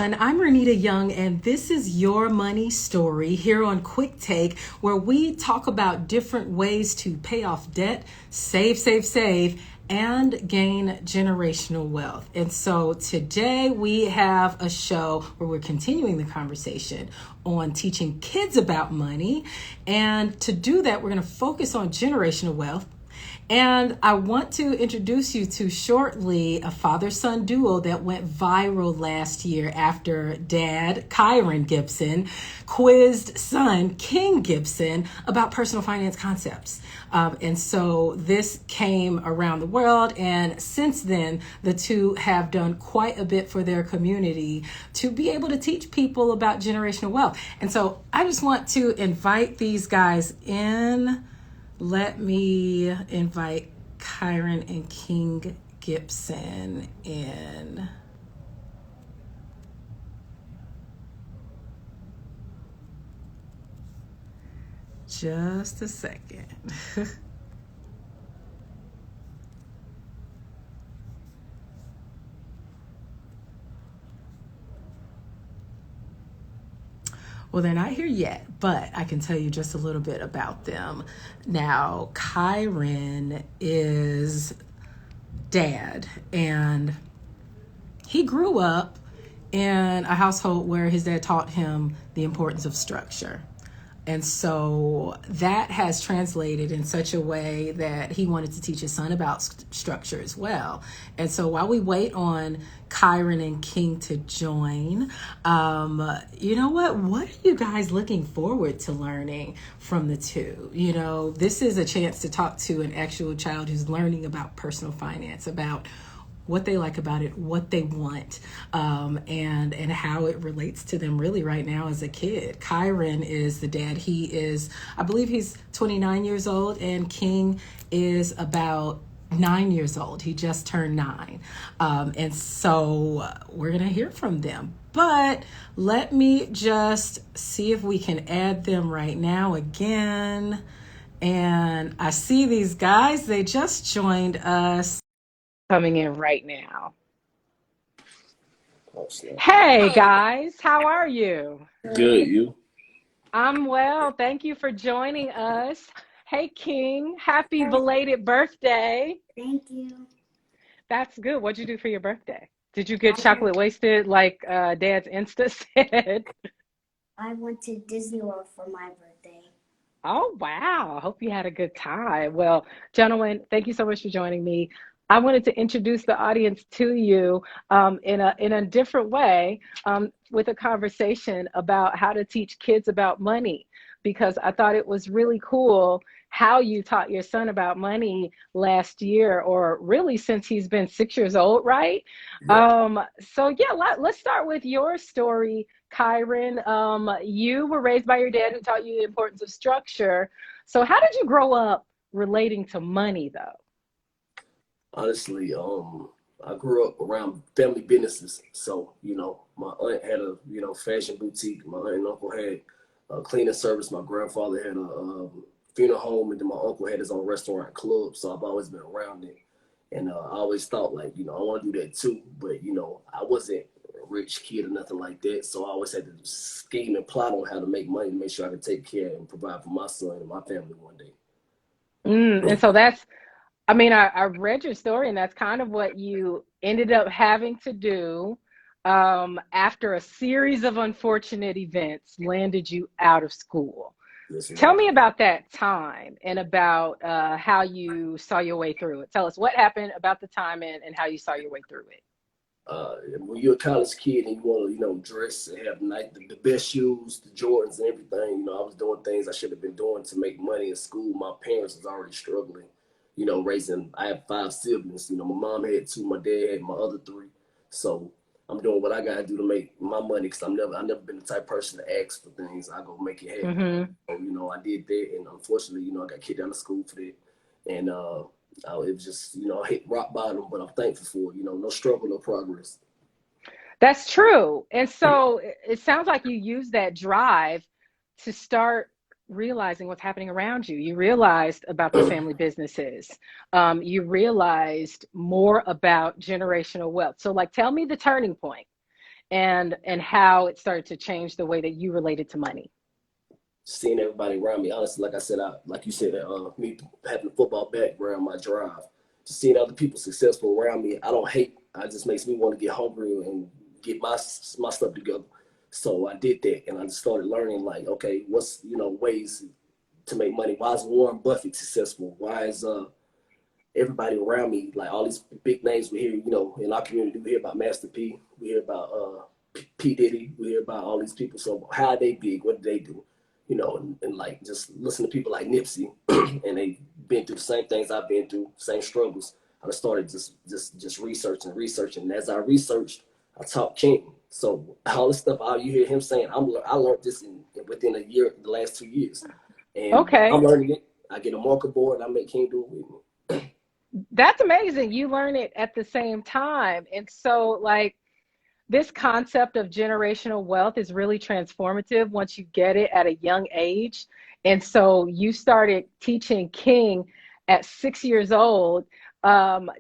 And I'm Renita Young, and this is Your Money Story here on Quick Take, where we talk about different ways to pay off debt, save, and gain generational wealth. And so today we have a show where we're continuing the conversation on teaching kids about money. And to do that, we're going to focus on generational wealth. And I want to introduce you to shortly a father-son duo that went viral last year after dad, Kyren Gibson, quizzed son, Kyng Gibson, about personal finance concepts. And so this came around the world. And since then, the two have done quite a bit for their community to be able to teach people about generational wealth. And so I just want to invite these guys in. Let me invite Kyren and Kyng Gibson in. Just a second. Well, they're not here yet, but I can tell you just a little bit about them. Now, Kyren is dad, and he grew up in a household where his dad taught him the importance of structure. And so that has translated in such a way that he wanted to teach his son about structure as well. And so while we wait on Kyren and Kyng to join, you know what? What are you guys looking forward to learning from the two? You know, this is a chance to talk to an actual child who's learning about personal finance, about what they like about it, what they want, and how it relates to them really right now as a kid. Kyren is the dad. He is, I believe he's 29 years old, and Kyng is about 9 years old. He just turned 9. And so we're going to hear from them. But let me just see if we can add them right now again. And I see these guys, they just joined us. Coming in right now. Hey guys, how are you? Good, you? I'm well. Thank you for joining us. Hey Kyng, happy belated birthday. Thank you. That's good. What'd you do for your birthday? Did you get chocolate wasted like Dad's Insta said? I went to Disney World for my birthday. Oh, wow. I hope you had a good time. Well, gentlemen, thank you so much for joining me. I wanted to introduce the audience to you in a different way with a conversation about how to teach kids about money, because I thought it was really cool how you taught your son about money last year, or really since he's been 6 years old, right? Yeah. So yeah, let's start with your story, Kyren. You were raised by your dad who taught you the importance of structure. So how did you grow up relating to money though? Honestly, I grew up around family businesses. So, my aunt had a, fashion boutique. My aunt and uncle had a cleaning service. My grandfather had a funeral home, and then my uncle had his own restaurant and club. So I've always been around it. And I always thought, like, I want to do that too. But, I wasn't a rich kid or nothing like that. So I always had to scheme and plot on how to make money to make sure I could take care and provide for my son and my family one day. And so that's, I mean, I read your story, and that's kind of what you ended up having to do after a series of unfortunate events landed you out of school. Yes, Tell ma'am. me about that time and about how you saw your way through it. Tell us what happened about the time and how you saw your way through it. When you're a college kid and you want to, dress and have the best shoes, the Jordans and everything, I was doing things I should have been doing to make money in school. My parents was already struggling, raising. I have 5 siblings. My mom had 2, my dad had my other 3. So I'm doing what I gotta do to make my money, because I never been the type of person to ask for things. I go make it happen. Mm-hmm. So, I did that, and unfortunately, I got kicked out of school for that, and it was just, I hit rock bottom, but I'm thankful for it. No struggle, no progress. That's true. And so it sounds like you use that drive to start realizing what's happening around you. You realized about the family businesses. You realized more about generational wealth. So like, tell me the turning point and how it started to change the way that you related to money? Seeing everybody around me, honestly, like I said, like you said, me having a football background, my drive, just seeing other people successful around me, I don't hate. It just makes me want to get hungry and get my stuff together. So I did that, and I just started learning, like, okay, what's ways to make money? Why is Warren Buffett successful? Why is everybody around me, like all these big names we hear, in our community, we hear about Master P, we hear about P Diddy, we hear about all these people. So how are they big? What do they do? And like just listen to people like Nipsey, and they've been through the same things I've been through, same struggles. I started just researching. And as I researched, I taught King. So all the stuff you hear him saying, I learned this within a year, the last 2 years, and Okay. I'm learning it. I get a marker board, and I make King do it with me. That's amazing. You learn it at the same time. And so, like, this concept of generational wealth is really transformative once you get it at a young age. And so you started teaching King at 6 years old.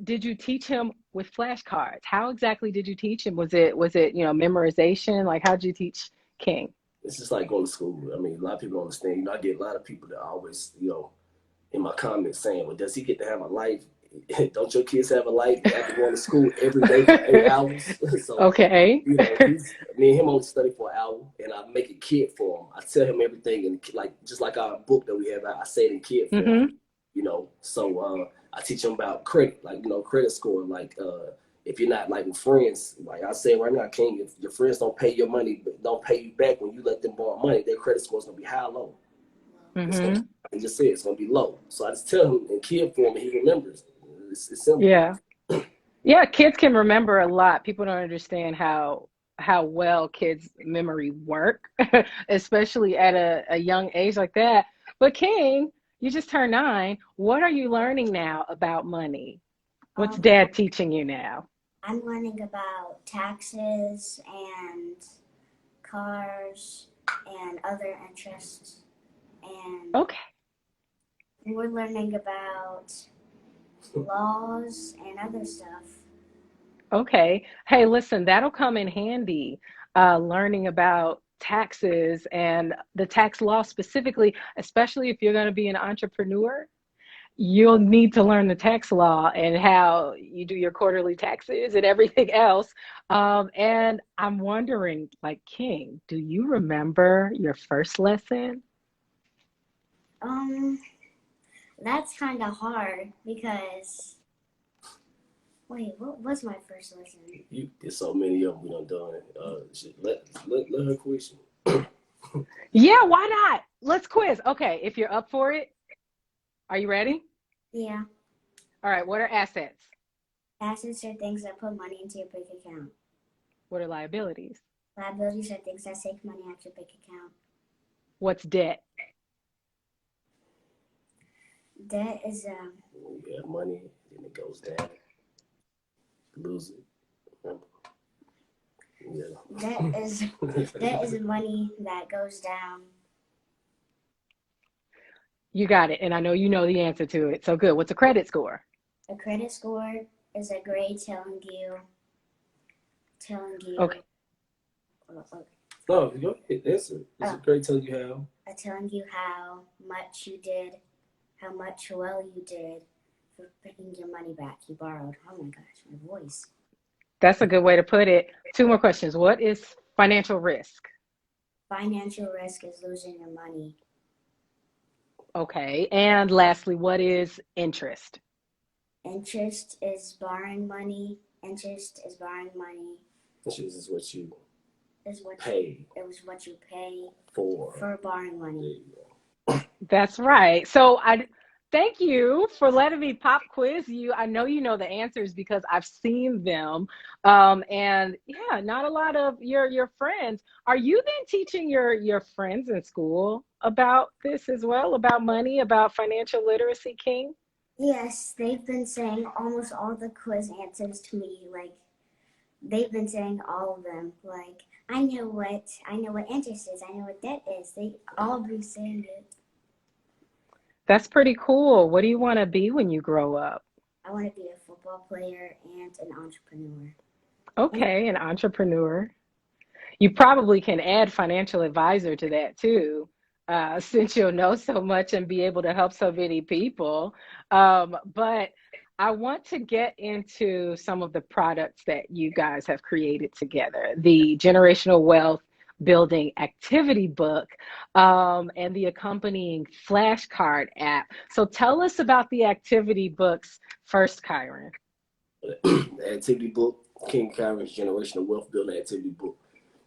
Did you teach him with flashcards? How exactly did you teach him? Was it memorization? Like, how did you teach King? It's just like going to school. I mean, a lot of people don't understand. I get a lot of people that always, in my comments saying, well, does he get to have a life? Don't your kids have a life after going to school every day for 8 hours? So, Okay. me and him only study for an hour, and I make it kid form. I tell him everything, and just like our book that we have, I say it in kid form. Mm-hmm. So I teach him about credit, credit score, if you're not like with friends, like I say right now, King, if your friends don't pay your money, don't pay you back when you let them borrow money, their credit score is gonna be high or low. Mm-hmm. I just said it's gonna be low. So I just tell him in kid form, and he remembers. It's simple. Yeah. Yeah, kids can remember a lot. People don't understand how well kids' memory work, especially at a young age like that. But King, you just turned 9. What are you learning now about money? What's Um, Dad teaching you now? I'm learning about taxes and cars and other interests, and Okay. we're learning about laws and other stuff. Okay. Hey, listen, that'll come in handy, learning about taxes and the tax law specifically, especially if you're going to be an entrepreneur. You'll need to learn the tax law and how you do your quarterly taxes and everything else. And I'm wondering, like, King, do you remember your first lesson? Um, that's kind of hard because, wait, what was my first lesson? There's so many of them we done. Let her question. Yeah, why not? Let's quiz. Okay, if you're up for it, are you ready? Yeah, All right, what are assets? assets are things that put money into your bank account. What are liabilities? Liabilities are things that take money out your bank account. What's debt? Debt is You have money, and it goes down. Lose it. Yeah. debt is money that goes down. You got it, and I know you know the answer to it. So good. What's a credit score? A credit score is a grade telling you. Okay. No, go ahead. Answer. It's a great telling you how. Telling you how much you did, how much well you did for picking your money back you borrowed. Oh my gosh, my voice. That's a good way to put it. 2 more questions. What is financial risk? Financial risk is losing your money. Okay. And lastly, what is interest? Interest is borrowing money. Interest is borrowing money. Interest is what you pay. It was what you pay for borrowing money. That's right. So I thank you for letting me pop quiz you. I know you know the answers because I've seen them. And yeah, not a lot of your friends. Are you then teaching your friends in school about this as well, about money, about financial literacy, King? Yes, they've been saying almost all the quiz answers to me. Like they've been saying all of them. Like I know what interest is. I know what debt is. They all been saying it. That's pretty cool. What do you want to be when you grow up? I want to be a football player and an entrepreneur. Okay, an entrepreneur. You probably can add financial advisor to that too, since you'll know so much and be able to help so many people. But I want to get into some of the products that you guys have created together, the Generational Wealth Building Activity Book, and the accompanying flashcard app. So tell us about the activity books first, Kyren. The activity book, Kyrens Generational Wealth Building Activity Book.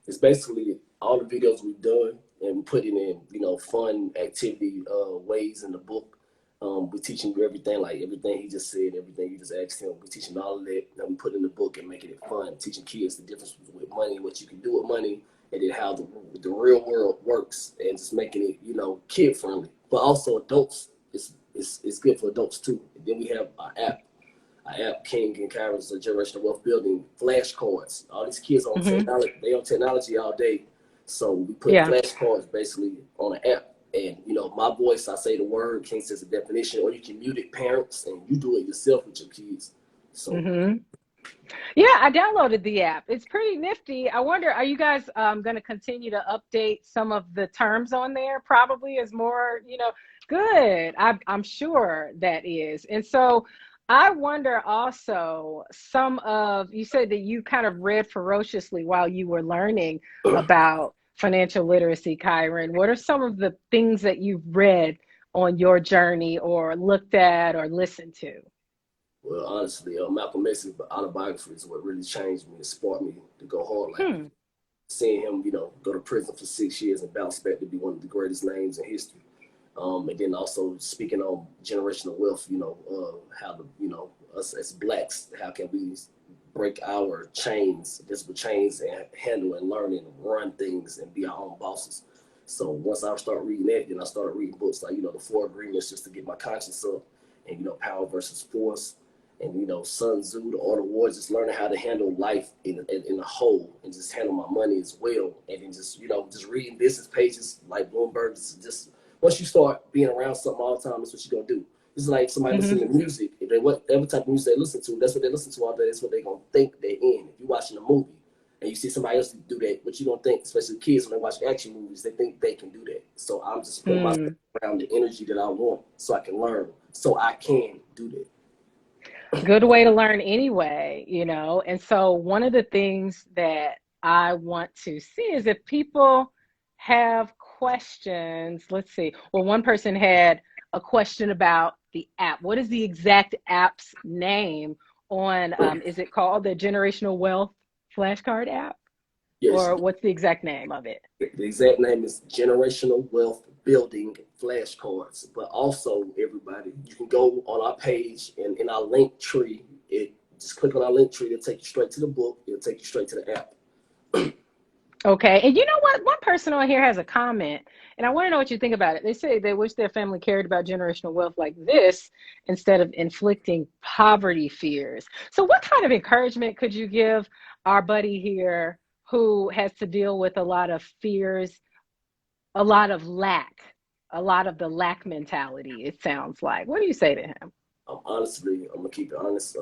It's basically all the videos we've done and putting in, fun activity ways in the book. We're teaching you everything, like everything he just said, everything you just asked him. We're teaching all of that, and we put in the book and making it fun. Teaching kids the difference with money, what you can do with money, and then how the real world works, and just making it, kid friendly. But also adults, it's good for adults too. And then we have our app, Kyng and Kyrens Generational Wealth Building flashcards. All these kids on Mm-hmm. technology, they on technology all day. So we put Yeah. flashcards basically on an app. And, my voice, I say the word, Kyng says the definition, or you can mute it, parents, and you do it yourself with your kids. So Mm-hmm. Yeah, I downloaded the app. It's pretty nifty. I wonder, are you guys going to continue to update some of the terms on there? Probably as more, good. I'm sure that is. And so I wonder also you said that you kind of read ferociously while you were learning about financial literacy, Kyren. What are some of the things that you've read on your journey or looked at or listened to? well, honestly, Malcolm X's autobiography is what really changed me and sparked me to go hard. Like Hmm. seeing him, go to prison for 6 years and bounce back to be one of the greatest names in history. And then also speaking on generational wealth, how us as blacks, how can we break our chains, visible chains, and handle and learn and run things and be our own bosses. So once I started reading that, then I started reading books like, the Four Agreements just to get my conscience up, and, Power versus Force, and, Sun Tzu, The Art of War, just learning how to handle life in a whole and just handle my money as well. And then just, just reading business pages like Bloomberg, just once you start being around something all the time, that's what you're going to do. It's like somebody Mm-hmm. listening to music. Whatever type of music they listen to, that's what they listen to all day. That's what they're going to think they're in. If you're watching a movie and you see somebody else do that, what you don't think, especially kids when they watch action movies, they think they can do that. So I'm just putting myself around the energy that I want so I can learn, so I can do that. Good way to learn anyway, And so one of the things that I want to see is if people have questions. Let's see. Well, one person had a question about the app. What is the exact app's name on, is it called the Generational Wealth Flashcard app? Yes, Or what's the exact name of it? the exact name is Generational Wealth Building Flashcards. But also, everybody, you can go on our page and in our link tree. Just click on our link tree. It'll take you straight to the book. It'll take you straight to the app. Okay. And you know what? One person on here has a comment, and I want to know what you think about it. They say they wish their family cared about generational wealth like this instead of inflicting poverty fears. So, what kind of encouragement could you give our buddy here who has to deal with a lot of fears, a lot of lack, a lot of the lack mentality, it sounds like? What do you say to him? Honestly, I'm gonna keep it honest.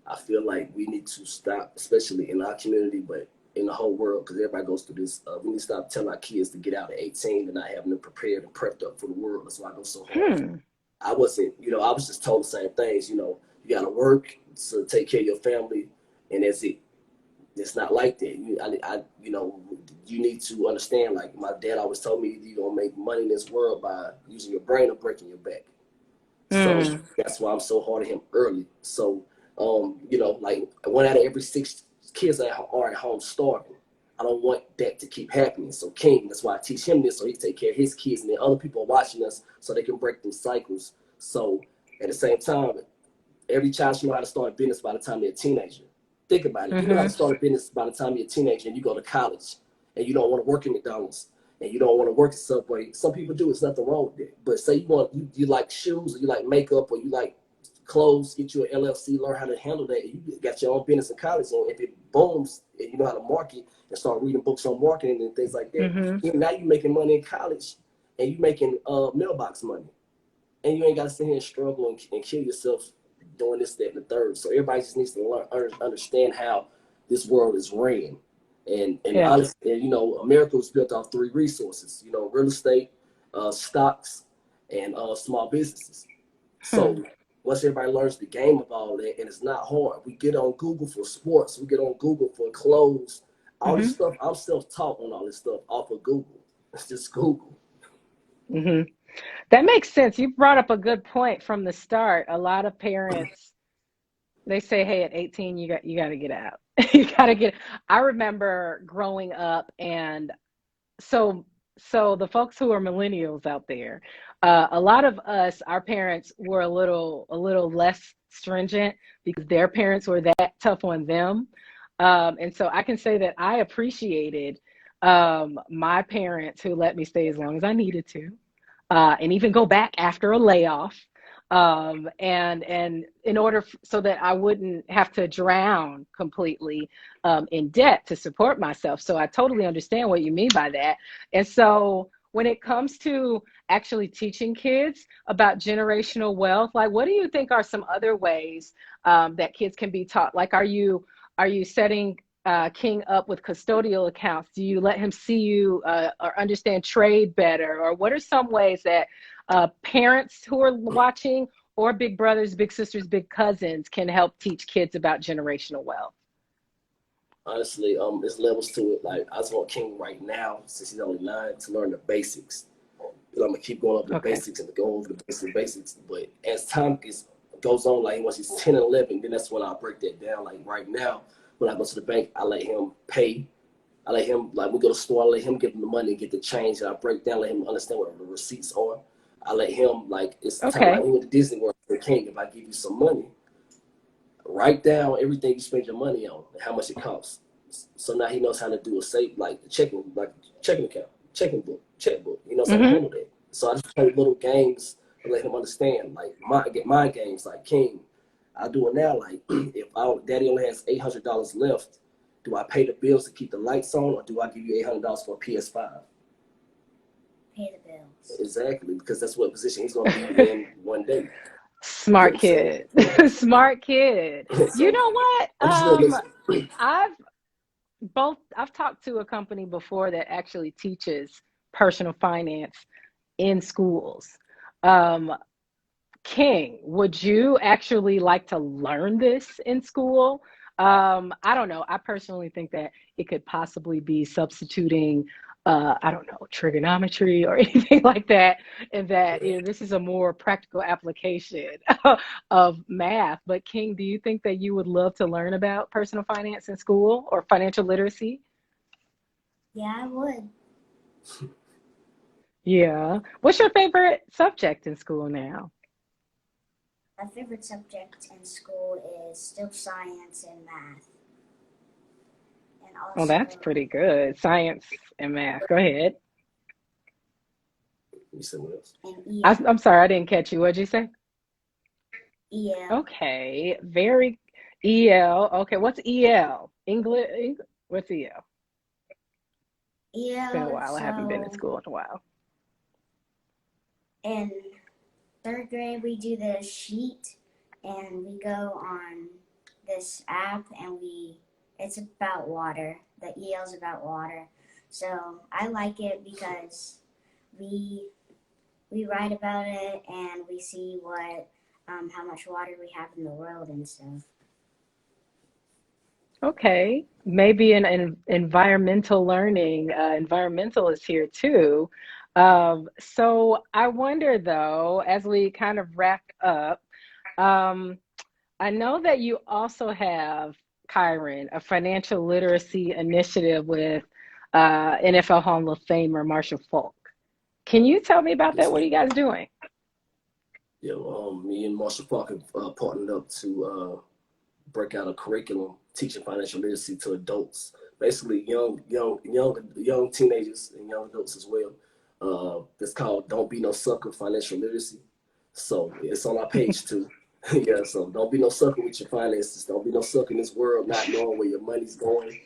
I feel like we need to stop, especially in our community, but in the whole world, because everybody goes through this. We need to stop telling our kids to get out at 18 and not having them prepared and prepped up for the world. That's why I go so hard. Hmm. I wasn't, I was just told the same things. You got to work to take care of your family, and that's it. It's not like that. You need to understand. Like my dad always told me, you're gonna make money in this world by using your brain or breaking your back. So Hmm. that's why I'm so hard at him early. So, like 1 out of every 6 kids are at home starving. I don't want that to keep happening. So Kyng, that's why I teach him this so he can take care of his kids, and then other people are watching us so they can break these cycles. So at the same time, every child should know how to start a business by the time they're a teenager. Think about it. You know how to Mm-hmm. start a business by the time you're a teenager and you go to college and you don't want to work in McDonald's and you don't want to work at Subway. Some people do. It's nothing wrong with it. But say you like shoes or you like makeup or you like clothes, get you an LLC, learn how to handle that. And you got your own business in college, and if it booms and you know how to market and start reading books on marketing and things like that, Mm-hmm. now you're making money in college and you're making mailbox money. And you ain't got to sit here and struggle and kill yourself doing this, that, and the third. So everybody just needs to understand how this world is ran. And Yeah. honestly, you know, America was built off three resources, you know, real estate, stocks, and small businesses. So once everybody learns the game of all that, and it's not hard, we get on Google for sports, we get on Google for clothes, all this stuff. I'm self-taught on all this stuff off of Google. It's just Google. That makes sense. You brought up a good point from the start. A lot of parents, they say, hey, at 18, you got to get out. You got to get. I remember growing up, and so the folks who are millennials out there, a lot of us, our parents were a little less stringent because their parents were that tough on them. And so I can say that I appreciated my parents who let me stay as long as I needed to, and even go back after a layoff. And in order so that I wouldn't have to drown completely in debt to support myself. So I totally understand what you mean by that. And so when it comes to actually teaching kids about generational wealth, like what do you think are some other ways that kids can be taught? Like, are you setting Kyng up with custodial accounts? Do you let him see you or understand trade better? Or what are some ways that parents who are watching, or big brothers, big sisters, big cousins, can help teach kids about generational wealth? Honestly, there's levels to it. Like, I just want Kyng right now, since he's only 9, to learn the basics. I'm gonna keep going over the basics and go over the basics. But as time goes on, like once he's 10 and 11, then that's when I break that down. Like right now, when I go to the bank, I let him pay. I let him, like, we go to the store, I let him give him the money and get the change. And I break down, let him understand what the receipts are. I let him, like, it's time like he went to Disney World for Kyng. If I give you some money, write down everything you spend your money on and how much it costs. So now he knows how to do a safe, like checking account, checkbook. He knows how to handle that. So I just play little games to let him understand, like my games, like Kyng. I do it now. Like, if daddy only has $800 left, do I pay the bills to keep the lights on, or do I give you $800 for a PS5? Pay the bills. Exactly, because that's what position he's going to be in one day. Smart kid. Smart kid. So, you know what? I've talked to a company before that actually teaches personal finance in schools. Kyng, would you actually like to learn this in school? I don't know. I personally think that it could possibly be substituting, I don't know, trigonometry or anything like that, and that this is a more practical application of math. But Kyng, do you think that you would love to learn about personal finance in school or financial literacy? Yeah, I would. Yeah. What's your favorite subject in school now? My favorite subject in school is still science and math. And also, Oh, that's pretty good. Science and math. Go ahead. and EL. I'm sorry, I didn't catch you. What'd you say? EL. Okay, very EL. Okay, what's EL? English? What's EL? It's been a while. I haven't been in school in a while. In 3rd grade, we do the sheet, and we go on this app, and it's about water. The EL's about water. So I like it because we write about it, and we see how much water we have in the world and stuff. Okay, maybe an environmental learning. Environmental is here too. So I wonder though, as we kind of wrap up, I know that you also have, Kyren, a financial literacy initiative with NFL Hall of Famer Marshall Falk. Can you tell me about that? What are you guys doing? Yeah, me and Marshall Falk have partnered up to break out a curriculum teaching financial literacy to adults, basically young teenagers and young adults as well. It's called "Don't Be No Sucker" Financial Literacy. So it's on our page too. Yeah, so don't be no sucker with your finances. Don't be no sucker in this world, not knowing where your money's going.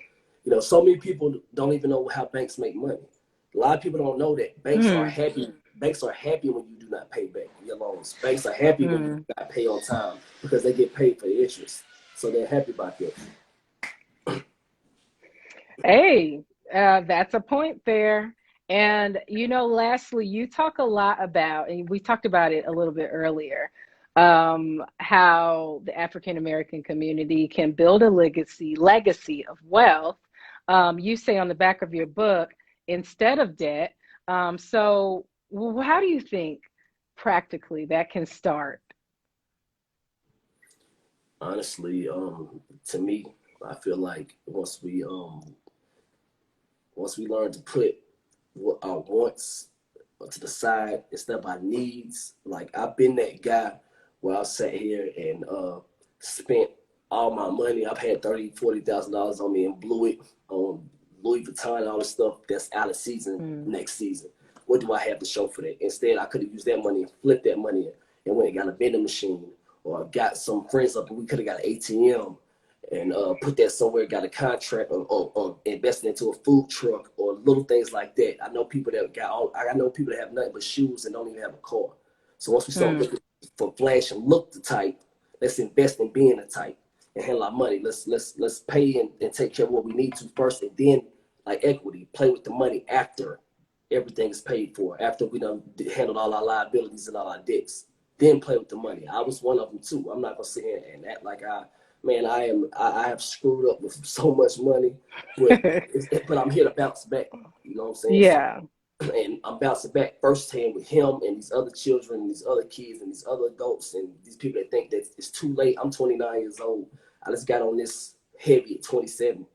You know, so many people don't even know how banks make money. A lot of people don't know that banks are happy. Banks are happy when you do not pay back your loans. Banks are happy when you do not pay on time because they get paid for the interest. So they're happy about that. Hey, that's a point there. And, lastly, you talk a lot about, and we talked about it a little bit earlier, how the African American community can build a legacy of wealth. You say on the back of your book, instead of debt. How do you think practically that can start? Honestly, to me, I feel like once we learn to put what our wants to the side instead of our needs, like I've been that guy where I sat here and spent all my money. I've had $30,000, $40,000 on me and blew it on Louis Vuitton and all the stuff that's out of season Mm. next season. What do I have to show for that? Instead, I could have used that money and flipped that money and went and got a vending machine, or got some friends up and we could have got an ATM and put that somewhere, got a contract on investing into a food truck or little things like that. I know people that I know people that have nothing but shoes and don't even have a car. So once we start Mm. looking for flash and look the type, let's invest in being the type and handle our money. Let's pay and take care of what we need to first, and then like equity, play with the money after everything is paid for, after we done handled all our liabilities and all our debts. Then play with the money. I was one of them too. I'm not gonna sit here and act like I have screwed up with so much money, but I'm here to bounce back. You know what I'm saying? So, Yeah. and I'm bouncing back firsthand with him and these other children, and these other kids, and these other adults, and these people that think that it's too late. I'm 29 years old. I just got on this heavy at 27.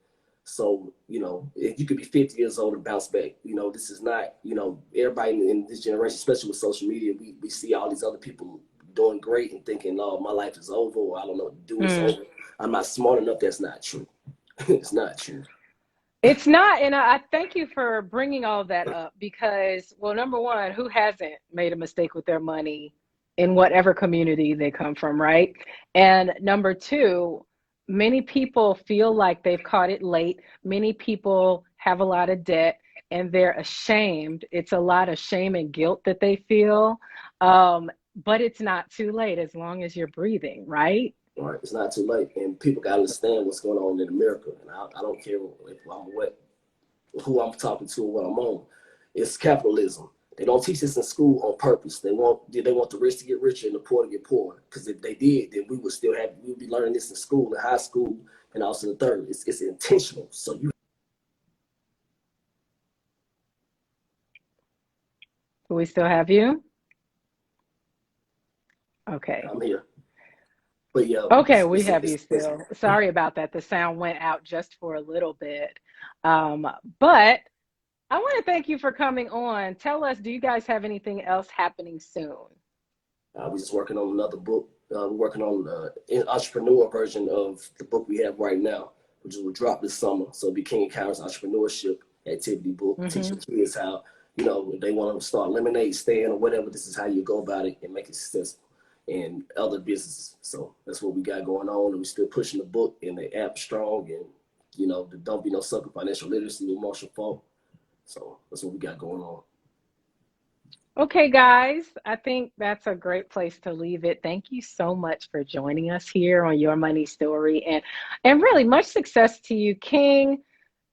So, if you could be 50 years old and bounce back, this is not, everybody in this generation, especially with social media, we see all these other people doing great and thinking, oh, my life is over, or I don't know what to do, it's Mm. over. I'm not smart enough. That's not true. It's not true. It's not, and I thank you for bringing all that up because, well, number one, who hasn't made a mistake with their money in whatever community they come from, right? And number two, many people feel like they've caught it late. Many people have a lot of debt and they're ashamed. It's a lot of shame and guilt that they feel. But it's not too late as long as you're breathing, right? All right, it's not too late, and people got to understand what's going on in America. And I don't care if who I'm talking to or what I'm on. It's capitalism. They don't teach this in school on purpose. They want the rich to get richer and the poor to get poorer. Because if they did, then we would be learning this in school, in high school, and also in the third. It's intentional. So Do we still have you? Okay. I'm here. But yeah, Okay, we it's have you it's still. Sorry about that. The sound went out just for a little bit. But I want to thank you for coming on. Tell us, do you guys have anything else happening soon? we're just working on another book. We're working on an entrepreneur version of the book we have right now, which will drop this summer. So it'll be Kyng and Kyrens entrepreneurship activity book, Hmm. teaching kids how, if they want to start lemonade stand or whatever, this is how you go about it and make it successful, and other businesses. So that's what we got going on. And we're still pushing the book and the app strong, and, the Don't Be No Sucker Financial Literacy with Marshall Falk. So that's what we got going on. Okay, guys, I think that's a great place to leave it. Thank you so much for joining us here on Your Money Story, and really much success to you, King.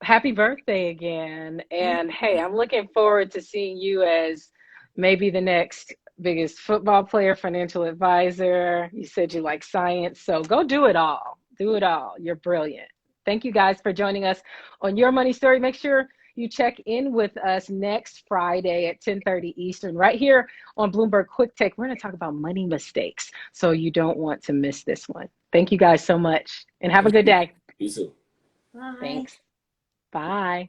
Happy birthday again. And hey, I'm looking forward to seeing you as maybe the next biggest football player, financial advisor. You said you like science, so go do it all. Do it all. You're brilliant. Thank you guys for joining us on Your Money Story. Make sure you check in with us next Friday at 10:30 Eastern, right here on Bloomberg Quick Take. We're going to talk about money mistakes, so you don't want to miss this one. Thank you guys so much, and have a good day. You too. Bye. Thanks. Bye.